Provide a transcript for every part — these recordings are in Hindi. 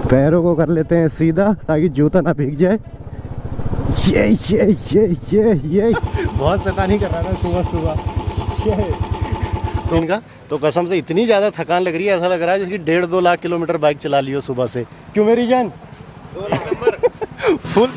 पैरों को कर लेते हैं सीधा ताकि जूता ना भीग जाए। ये बहुत शैतानी कर रहा था सुबह सुबह ये तो इनका। तो कसम से इतनी ज़्यादा थकान लग रही है, ऐसा लग रहा है जैसे कि 1.5-2 लाख किलोमीटर बाइक चला लियो सुबह से। क्यों मेरी जान? 2 lakh number full.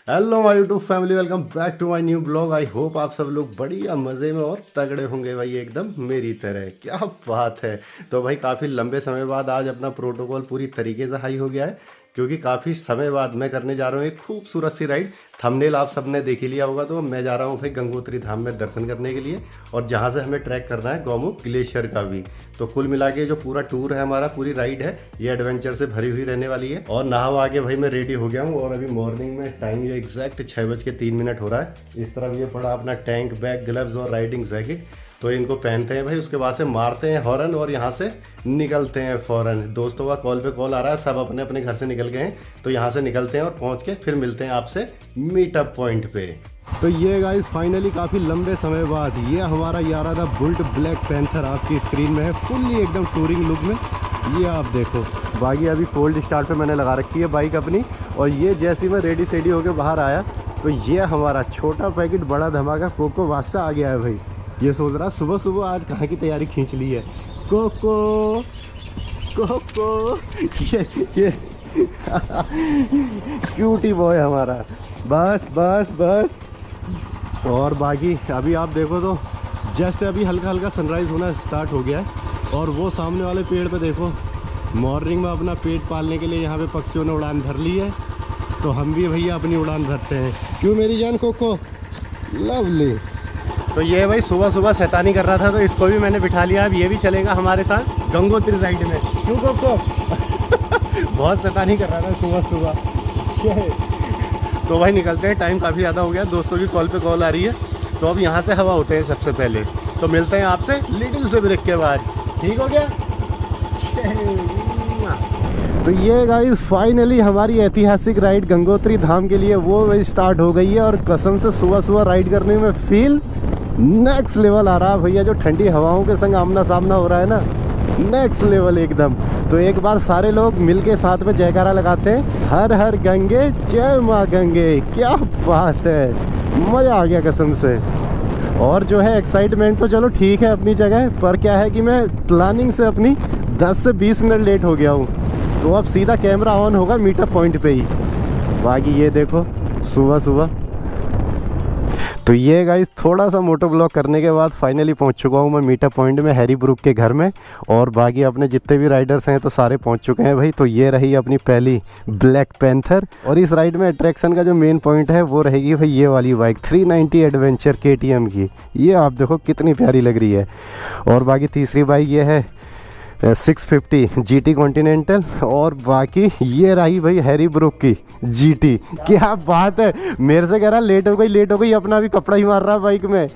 Hello my YouTube family, welcome back to my new blog. I hope आप सब लोग बढ़िया मज़े में और तगड़े होंगे भाई, एकदम मेरी तरह। क्या बात है। तो भाई काफ़ी लंबे समय बाद आज अपना प्रोटोकॉल पूरी तरीके से हाई हो गया है, क्योंकि काफ़ी समय बाद मैं करने जा रहा हूँ एक खूबसूरत सी राइड। थंबनेल आप सबने देख ही लिया होगा। तो मैं जा रहा हूँ भाई गंगोत्री धाम में दर्शन करने के लिए, और जहाँ से हमें ट्रैक करना है गौमुख ग्लेशियर का भी। तो कुल मिला के जो पूरा टूर है हमारा, पूरी राइड है, ये एडवेंचर से भरी हुई रहने वाली है। और नहा के भाई मैं रेडी हो गया हूँ, और अभी मॉर्निंग में टाइम ये एग्जैक्ट 6:03 हो रहा है। इस तरफ ये पड़ा अपना टैंक, बैग, ग्लव्स और राइडिंग जैकेट। तो इनको पहनते हैं भाई, उसके बाद से मारते हैं हॉर्न और यहाँ से निकलते हैं फ़ौरन। दोस्तों का कॉल पे कॉल आ रहा है, सब अपने अपने घर से निकल गए हैं। तो यहाँ से निकलते हैं और पहुँच के फिर मिलते हैं आपसे मीटअप पॉइंट पे। तो ये गाइस फाइनली काफ़ी लंबे समय बाद ये हमारा यारा था बुल्ट ब्लैक पैंथर आपकी स्क्रीन में है, फुल्ली एकदम टूरिंग लुक में। ये आप देखो, बाकी अभी कोल्ड स्टार्ट पे मैंने लगा रखी है बाइक अपनी। और ये जैसी मैं रेडी सेडी होकर बाहर आया, तो ये हमारा छोटा पैकेट बड़ा धमाका कोको वास्ता आ गया है भाई। ये सोच रहा सुबह सुबह आज कहाँ की तैयारी खींच ली है। कोको कोको ये क्यूटी बॉय हमारा, बस बस बस। और बाकी अभी आप देखो तो जस्ट अभी हल्का हल्का सनराइज़ होना स्टार्ट हो गया है। और वो सामने वाले पेड़ पे देखो, मॉर्निंग में अपना पेट पालने के लिए यहाँ पे पक्षियों ने उड़ान भर ली है। तो हम भी भैया अपनी उड़ान भरते हैं। क्यों मेरी जान कोको? लवली। तो ये भाई सुबह सुबह शैतानी कर रहा था, तो इसको भी मैंने बिठा लिया। अब ये भी चलेगा हमारे साथ गंगोत्री राइड में। क्यों कोको? बहुत शैतानी कर रहा था सुबह सुबह। तो भाई निकलते हैं, टाइम काफ़ी ज़्यादा हो गया। दोस्तों की कॉल पे कॉल आ रही है, तो अब यहाँ से हवा होते हैं सबसे पहले। तो मिलते हैं आपसे लिटिल से ब्रेक के बाद। ठीक हो गया? तो ये गाइस फाइनली हमारी ऐतिहासिक राइड गंगोत्री धाम के लिए वो स्टार्ट हो गई है। और कसम से सुबह सुबह राइड करने में फील नेक्स्ट लेवल आ रहा है भैया। जो ठंडी हवाओं के संग आमना सामना हो रहा है ना, नेक्स्ट लेवल एकदम। तो एक बार सारे लोग मिलके साथ में जयकारा लगाते हैं, हर हर गंगे जय माँ गंगे। क्या बात है, मज़ा आ गया कसम से। और जो है एक्साइटमेंट तो चलो ठीक है अपनी जगह पर, क्या है कि मैं प्लानिंग से अपनी 10 से 20 मिनट लेट हो गया हूँ। तो अब सीधा कैमरा ऑन होगा मीटअप पॉइंट पे ही। बाकी ये देखो सुबह सुबह। तो ये गाइस थोड़ा सा मोटो ब्लॉग करने के बाद फाइनली पहुंच चुका हूं मैं मीटअप पॉइंट में, हैरी ब्रुक के घर में। और बाकी अपने जितने भी राइडर्स हैं तो सारे पहुंच चुके हैं भाई। तो ये रही अपनी पहली ब्लैक पैंथर। और इस राइड में अट्रैक्शन का जो मेन पॉइंट है वो रहेगी भाई ये वाली बाइक 390 एडवेंचर KTM की। ये आप देखो कितनी प्यारी लग रही है। और बाकी तीसरी बाइक ये है 650 GT कॉन्टिनेंटल। और बाकी ये रही भाई हैरी ब्रुक की GT। क्या बात है, मेरे से कह रहा लेट हो गई, अपना भी कपड़ा ही मार रहा है बाइक में।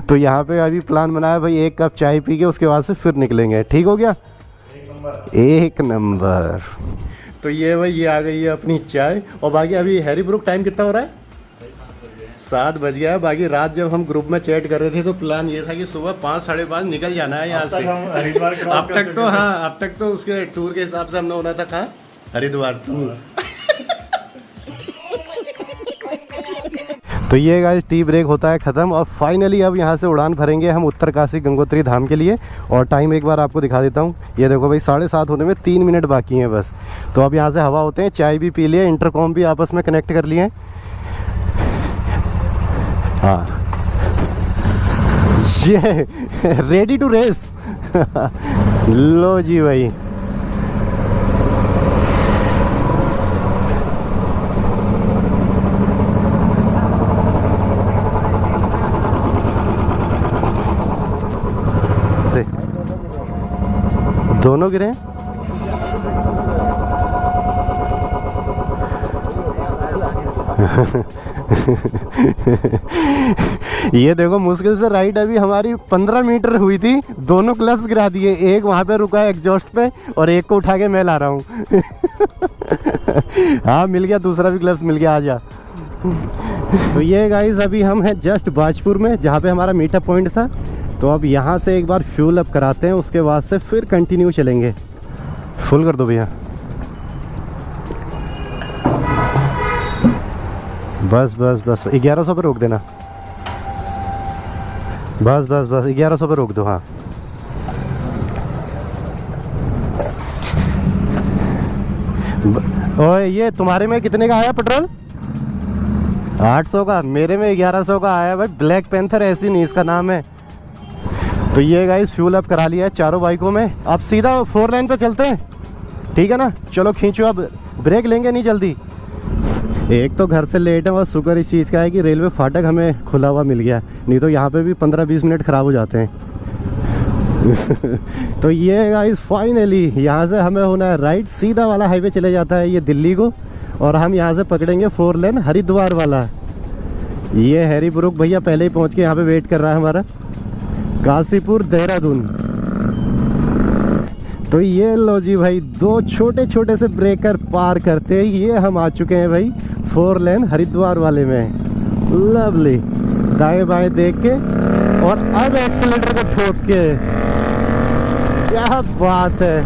तो यहाँ पे अभी प्लान बनाया भाई, 1 कप चाय पी के उसके बाद से फिर निकलेंगे। ठीक हो गया? एक नंबर। तो ये भाई ये आ गई है अपनी चाय। और बाकी अभी हैरी ब्रुक टाइम कितना हो रहा है? 7 बज गया है। बाकी रात जब हम ग्रुप में चैट कर रहे थे तो प्लान ये था कि सुबह 5 साढ़े 5 निकल जाना है यहाँ से। अब तक तो उसके टूर के हिसाब से हमने होना था कहाँ? हरिद्वार। तो ये गाइस टी ब्रेक होता है ख़त्म, और फाइनली अब यहाँ से उड़ान भरेंगे हम उत्तरकाशी गंगोत्री धाम के लिए। और टाइम एक बार आपको दिखा देता हूँ। ये देखो भाई 7:30 होने में 3 मिनट बाकी हैं बस। तो अब यहाँ से हवा होते हैं, चाय भी पी लिए, इंटरकॉम भी आपस में कनेक्ट कर लिए। हाँ ये रेडी टू रेस। लो जी भाई, से दोनों गिरे। ये देखो मुश्किल से राइड अभी हमारी 15 मीटर हुई थी, दोनों क्लब्स गिरा दिए। एक वहाँ पे रुका है एग्जॉस्ट पे, और एक को उठा के मैं ला रहा हूँ। हाँ मिल गया, दूसरा भी क्लब्स मिल गया। आजा तो ये गाइस अभी हम हैं जस्ट बाजपुर में, जहाँ पे हमारा मीटअप पॉइंट था। तो अब यहाँ से एक बार फ्यूल अप कराते हैं, उसके बाद से फिर कंटिन्यू चलेंगे। फुल कर दो भैया। बस बस बस 1100 पे रोक देना। बस बस बस 1100 पे रोक दो। हाँ ओए ये तुम्हारे में कितने का आया पेट्रोल? 800 का। मेरे में 1100 का आया भाई। ब्लैक पैंथर ऐसी नहीं इसका नाम है। तो ये गाइस फ्यूल अप करा लिया है चारों बाइकों में। अब सीधा 4 लाइन पे चलते हैं, ठीक है ना? चलो खींचो, अब ब्रेक लेंगे नहीं जल्दी। एक तो घर से लेट है और शुक्र इस चीज़ का है कि रेलवे फाटक हमें खुला हुआ मिल गया, नहीं तो यहाँ पे भी 15-20 मिनट ख़राब हो जाते हैं। तो ये गाइस फाइनली यहाँ से हमें होना है राइट, सीधा वाला हाईवे चले जाता है ये दिल्ली को, और हम यहाँ से पकड़ेंगे 4 लेन हरिद्वार वाला। ये हैरी ब्रुक भैया पहले ही पहुँच के यहाँ पे वेट कर रहा है हमारा। काशीपुर देहरादून। तो ये लो जी भाई, 2 छोटे छोटे से ब्रेकर पार करते ये हम आ चुके हैं भाई 4 लेन हरिद्वार वाले में। लवली। दाएं बाएं देख के और अब एक्सीलेटर को ठोक के, क्या बात है।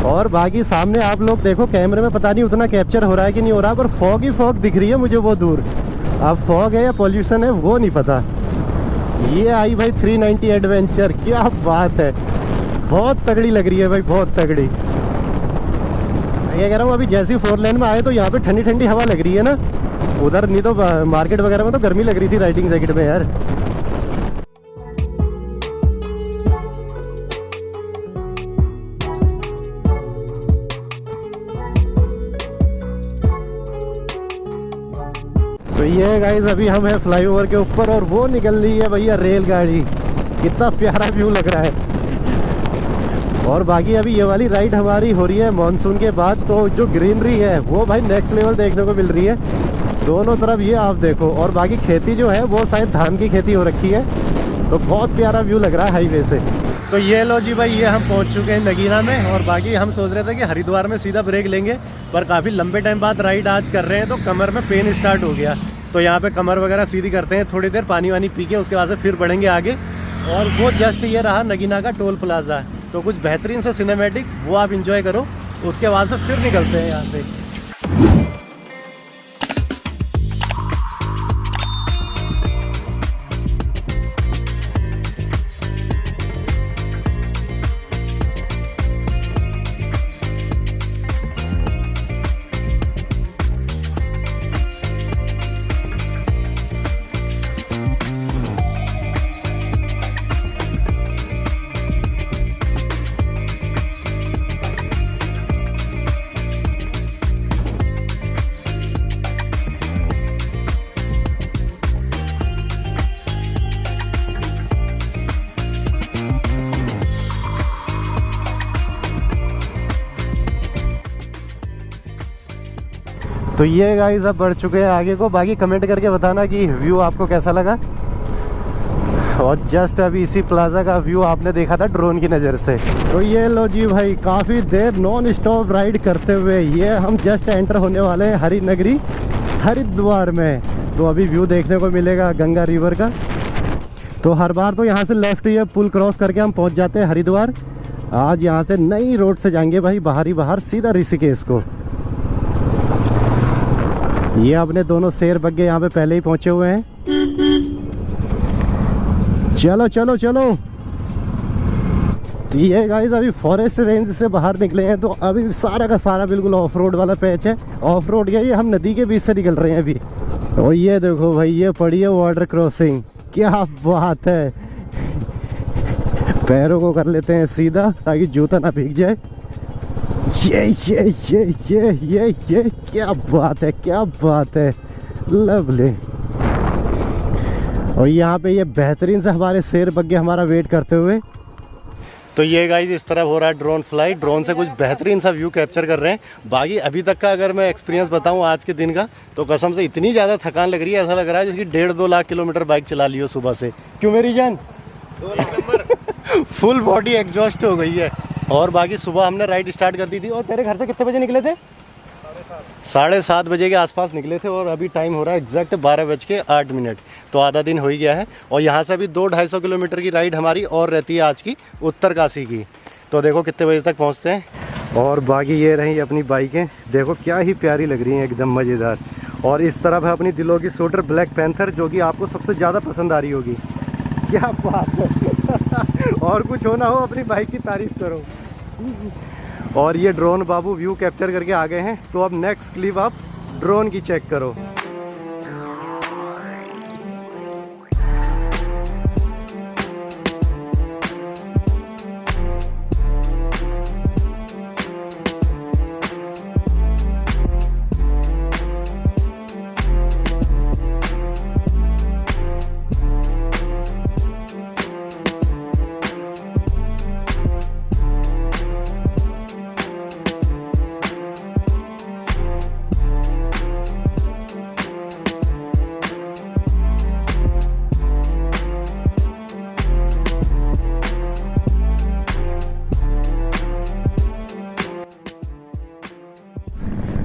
और बाकी सामने आप लोग देखो, कैमरे में पता नहीं उतना कैप्चर हो रहा है कि नहीं हो रहा, पर फॉग ही फॉग दिख रही है मुझे वो दूर। अब फॉग है या पॉल्यूशन है वो नहीं पता। ये आई भाई 390 एडवेंचर, क्या बात है। बहुत तगड़ी लग रही है भाई, बहुत तगड़ी। मैं क्या कह रहा हूँ, अभी जैसी 4 लेन में आए तो यहाँ पे ठंडी ठंडी हवा लग रही है ना। उधर नहीं तो मार्केट वगैरह में तो गर्मी लग रही थी राइडिंग जैकेट में यार। तो ये गाइस अभी हम हैं फ्लाईओवर के ऊपर और वो निकल रही है भैया रेलगाड़ी। कितना प्यारा व्यू लग रहा है। और बाकी अभी ये वाली राइड हमारी हो रही है मॉनसून के बाद, तो जो ग्रीनरी है वो भाई नेक्स्ट लेवल देखने को मिल रही है दोनों तरफ। ये आप देखो, और बाकी खेती जो है वो शायद धान की खेती हो रखी है, तो बहुत प्यारा व्यू लग रहा है हाईवे से। तो ये लो जी भाई, ये हम पहुंच चुके हैं नगीना में। और बाकी हम सोच रहे थे कि हरिद्वार में सीधा ब्रेक लेंगे, पर काफ़ी लंबे टाइम बाद राइड आज कर रहे हैं तो कमर में पेन स्टार्ट हो गया। तो यहाँ पे कमर वगैरह सीधी करते हैं थोड़ी देर, पानी वानी पी के, उसके बाद से फिर बढ़ेंगे आगे। और वो जस्ट ये रहा नगीना का टोल प्लाजा। तो कुछ बेहतरीन से सिनेमैटिक वो आप इंजॉय करो, उसके बाद से फिर निकलते हैं यहाँ से। तो ये गाइस अब बढ़ चुके हैं आगे को। बाकी कमेंट करके बताना कि व्यू आपको कैसा लगा। और जस्ट अभी इसी प्लाजा का व्यू आपने देखा था ड्रोन की नज़र से। तो ये लो जी भाई, काफ़ी देर नॉन स्टॉप राइड करते हुए ये हम जस्ट एंटर होने वाले हैं हरिनगरी हरिद्वार में। तो अभी व्यू देखने को मिलेगा गंगा रिवर का। तो हर बार तो यहाँ से लेफ्ट ये पुल क्रॉस करके हम पहुँच जाते हैं हरिद्वार। आज यहाँ से नई रोड से जाएंगे भाई बाहर सीधा ऋषिकेश को। ये अपने दोनों शेर बग्गे यहाँ पे पहले ही पहुंचे हुए हैं। चलो चलो चलो। तो ये गाइस अभी फॉरेस्ट रेंज से बाहर निकले हैं, तो अभी सारा का सारा बिल्कुल ऑफ रोड वाला पैच है। ऑफ रोड क्या, ये हम नदी के बीच से निकल रहे हैं अभी। तो ये देखो भाई, ये पड़ी है वाटर क्रॉसिंग, क्या बात है। पैरों को कर लेते हैं सीधा ताकि जूता ना भीग जाए। ये क्या बात है, क्या बात है। लवली। और यहाँ पे ये बेहतरीन से हमारे शेर बग्गे हमारा वेट करते हुए। तो ये गाइस इस तरह हो रहा है ड्रोन फ्लाइट। ड्रोन से कुछ बेहतरीन सा व्यू कैप्चर कर रहे हैं। बाकी अभी तक का अगर मैं एक्सपीरियंस बताऊं आज के दिन का, तो कसम से इतनी ज़्यादा थकान लग रही है, ऐसा लग रहा है जैसे 1.5-2 लाख किलोमीटर बाइक चला ली हो सुबह से। क्यों मेरी जान? 2 lakh number. Full body exhaust हो गई है। और बाकी सुबह हमने राइड स्टार्ट कर दी थी। और तेरे घर से कितने बजे निकले थे? 7:30 बजे के आसपास निकले थे और अभी टाइम हो रहा है एग्जैक्ट 12:08। तो आधा दिन हो ही गया है और यहाँ से अभी 200-250 किलोमीटर की राइड हमारी और रहती है आज की उत्तरकाशी की। तो देखो कितने बजे तक पहुँचते हैं। और बाकी ये रही अपनी बाइकें, देखो क्या ही प्यारी लग रही हैं, एकदम मज़ेदार। और इस तरफ है अपनी दिलों की शूटर ब्लैक पैंथर, जो कि आपको सबसे ज़्यादा पसंद आ रही होगी। क्या बात है और कुछ होना हो अपनी बाइक की तारीफ करो। और ये ड्रोन बाबू व्यू कैप्चर करके आ गए हैं, तो अब नेक्स्ट क्लिप आप ड्रोन की चेक करो।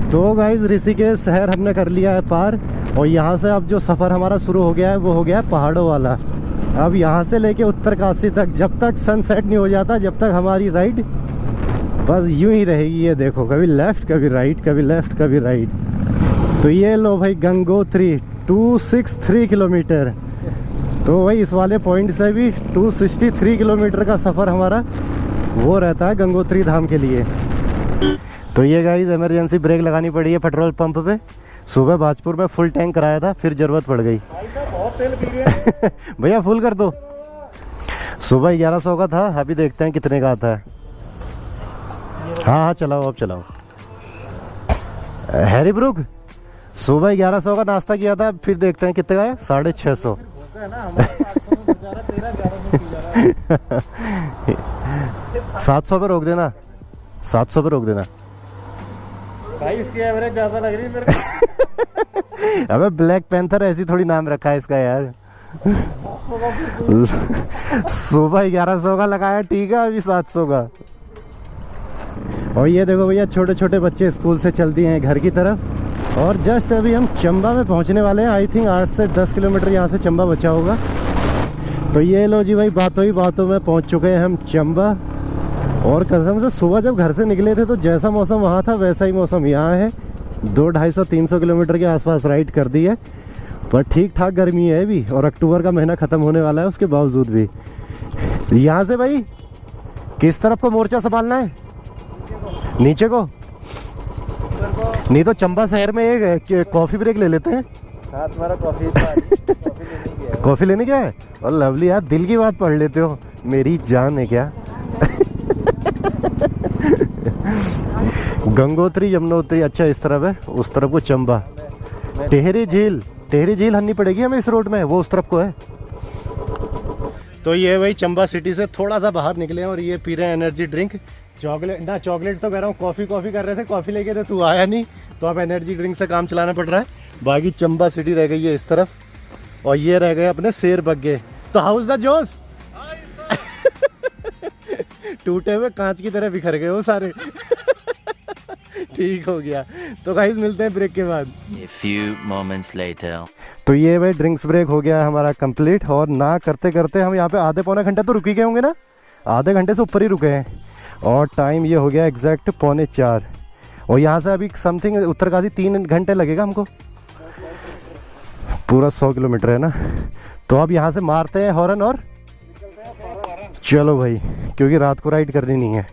तो गाइस ऋषिकेश शहर हमने कर लिया है पार और यहाँ से अब जो सफ़र हमारा शुरू हो गया है वो हो गया है पहाड़ों वाला। अब यहाँ से लेके उत्तरकाशी तक जब तक सनसेट नहीं हो जाता, जब तक हमारी राइड बस यूं ही रहेगी। ये देखो कभी लेफ़्ट कभी राइट, कभी लेफ़्ट कभी राइट। तो ये लो भाई गंगोत्री 263 किलोमीटर। तो भाई इस वाले पॉइंट से भी 263 किलोमीटर का सफ़र हमारा वो रहता है गंगोत्री धाम के लिए। तो ये गाइस इमरजेंसी ब्रेक लगानी पड़ी है पेट्रोल पंप पे। सुबह बाजपुर में फुल टैंक कराया था, फिर ज़रूरत पड़ गई। बहुत तेल पी गए भैया फुल कर दो। सुबह 1100 का था, अभी देखते हैं कितने का आता है। हाँ हाँ चलाओ, अब चलाओ। हैरी ब्रुक सुबह 1100 का नाश्ता किया था, फिर देखते हैं कितने का है। 650। 700 पे रोक देना, 700 पे रोक देना भाई। इसकी एवरेज ज्यादा लग रही है मेरे को। अबे ब्लैक पैंथर ऐसी थोड़ी नाम रखा है इसका यार। सुबह 1100 का लगाया, ठीक है, अभी 700 का। और ये देखो भैया छोटे छोटे बच्चे स्कूल से चल दिए हैं घर की तरफ। और जस्ट अभी हम चंबा में पहुंचने वाले हैं। आई थिंक 8 से 10 किलोमीटर यहाँ से चंबा बचा होगा। तो ये लो जी भाई, बातों ही बातों में पहुंच चुके हैं हम चंबा। और कसम से सुबह जब घर से निकले थे तो जैसा मौसम वहाँ था वैसा ही मौसम यहाँ है। 200-250-300 किलोमीटर के आसपास राइड कर दी है, पर ठीक ठाक गर्मी है अभी। और अक्टूबर का महीना ख़त्म होने वाला है, उसके बावजूद भी। यहाँ से भाई किस तरफ को मोर्चा संभालना है? नीचे को? नहीं तो चंबा शहर में एक कॉफ़ी ब्रेक ले लेते हैं। हाँ तुम्हारा कॉफ़ी कॉफ़ी लेने गया है। और लवली यार दिल की बात पढ़ लेते हो, मेरी जान है क्या। गंगोत्री यमुनोत्री अच्छा इस तरफ है, उस तरफ को चंबा। टेहरी झील हन्नी पड़ेगी हमें इस रोड में, वो उस तरफ को है। तो ये भाई चंबा सिटी से थोड़ा सा बाहर निकले हैं और ये पी रहे हैं एनर्जी ड्रिंक। चॉकलेट तो कह रहा हूँ, कॉफ़ी कर रहे थे, कॉफ़ी लेके थे, तू आया नहीं, तो अब एनर्जी ड्रिंक से काम चलाना पड़ रहा है। बाकी चंबा सिटी रह गई है इस तरफ और ये रह गए अपने शेर बग्गे। तो हाउस द जोश टूटे हुए कांच की तरह बिखर गए वो सारे। ठीक हो गया। तो गाइस मिलते हैं ब्रेक के बाद। A few moments later. तो ये भाई ड्रिंक्स ब्रेक हो गया हमारा कंप्लीट। और ना करते करते हम यहाँ पे आधे पौने घंटे तो रुक ही गए होंगे ना, आधे घंटे से ऊपर ही रुके हैं। और टाइम ये हो गया एग्जैक्ट 3:45। और यहाँ से अभी समथिंग उत्तरकाशी 3 घंटे लगेगा हमको, पूरा 100 किलोमीटर है ना। तो अब यहाँ से मारते हैं हॉर्न और चलो भाई, क्योंकि रात को राइड करनी नहीं है।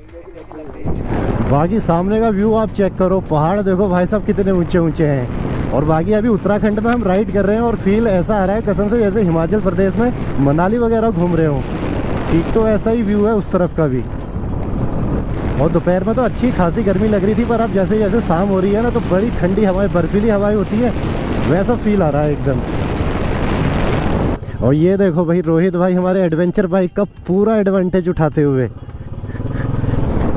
बाकी सामने का व्यू आप चेक करो, पहाड़ देखो भाई साहब कितने ऊंचे ऊंचे हैं। और बाकी अभी उत्तराखंड में हम राइड कर रहे हैं और फील ऐसा आ रहा है कसम से जैसे हिमाचल प्रदेश में मनाली वगैरह घूम रहे हो। ठीक तो ऐसा ही व्यू है उस तरफ का भी। और दोपहर में तो अच्छी खासी गर्मी लग रही थी, पर अब जैसे जैसे शाम हो रही है ना तो बड़ी ठंडी हवाएं, बर्फीली हवाएं होती है, वैसा फील आ रहा है एकदम। और ये देखो भाई रोहित भाई हमारे एडवेंचर बाइक का पूरा एडवांटेज उठाते हुए।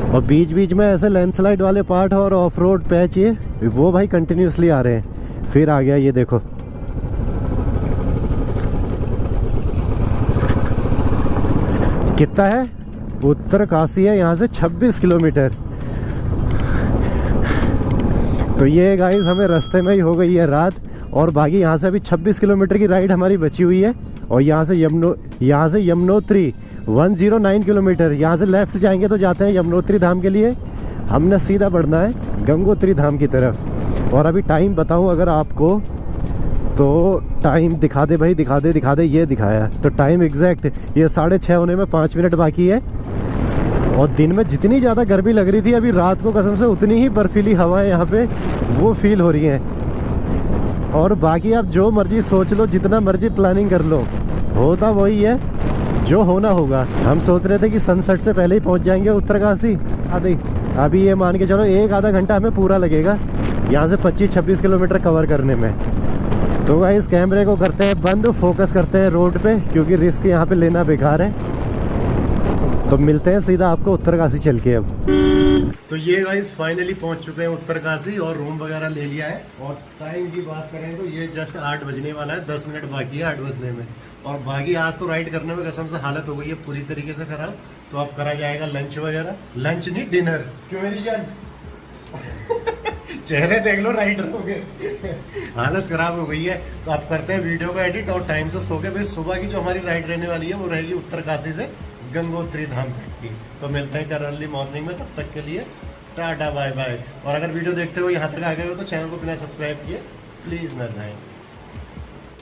और बीच बीच में ऐसे लैंडस्लाइड वाले पार्ट और ऑफ रोड पैच ये वो भाई कंटिन्यूसली आ रहे हैं। फिर आ गया ये देखो, कितना है, उत्तरकाशी है यहाँ से 26 किलोमीटर। तो ये गाइस हमें रास्ते में ही हो गई है रात, और बाकी यहाँ से अभी 26 किलोमीटर की राइड हमारी बची हुई है। और यहाँ से यमुनोत्री 109 किलोमीटर, यहाँ से लेफ्ट जाएंगे तो जाते हैं यमुनोत्री धाम के लिए। हमने सीधा बढ़ना है गंगोत्री धाम की तरफ। और अभी टाइम बताऊं अगर आपको, तो टाइम दिखा दे भाई, दिखा दे, ये दिखाया। तो टाइम एग्जैक्ट ये 6:30 होने में 5 मिनट बाकी है। और दिन में जितनी ज़्यादा गर्मी लग रही थी, अभी रात को कसम से उतनी ही बर्फीली हवाएं यहाँ पे वो फील हो रही हैं। और बाकी आप जो मर्जी सोच लो, जितना मर्जी प्लानिंग कर लो, होता वही है जो होना होगा। हम सोच रहे थे कि सनसेट से पहले ही पहुँच जाएंगे उत्तरकाशी। अभी ये मान के चलो 1 आधा घंटा हमें पूरा लगेगा यहाँ से 25-26 किलोमीटर कवर करने में। तो गाइस कैमरे को करते हैं बंद, फोकस करते हैं रोड पे, क्योंकि रिस्क यहाँ पे लेना बेकार है। तो मिलते हैं सीधा आपको उत्तरकाशी चल के। अब तो ये गाइस फाइनली पहुंच चुके हैं उत्तरकाशी, और रूम वगैरह ले लिया है। और टाइम की बात करें तो ये जस्ट 8 बजने वाला है, 10 मिनट बाकी है 8 बजने में। और बाकी आज तो राइड करने में कसम से हालत हो गई है पूरी तरीके से खराब। तो अब करा जाएगा लंच वगैरह, लंच नहीं डिनर। क्यों मेरी जान चेहरे देख लो राइडरों के हालत खराब हो गई है। तो आप करते हैं वीडियो को एडिट और टाइम से सो के। भाई सुबह की जो हमारी राइड रहने वाली है वो रहेगी उत्तरकाशी से गंगोत्री धाम तक की। तो मिलते हैं कल अर्ली मॉर्निंग में, तब तक के लिए टाटा बाय बाय। और अगर वीडियो देखते हो यहाँ तक आ गए हो तो चैनल को बिना सब्सक्राइब किए प्लीज़ ना जाएं।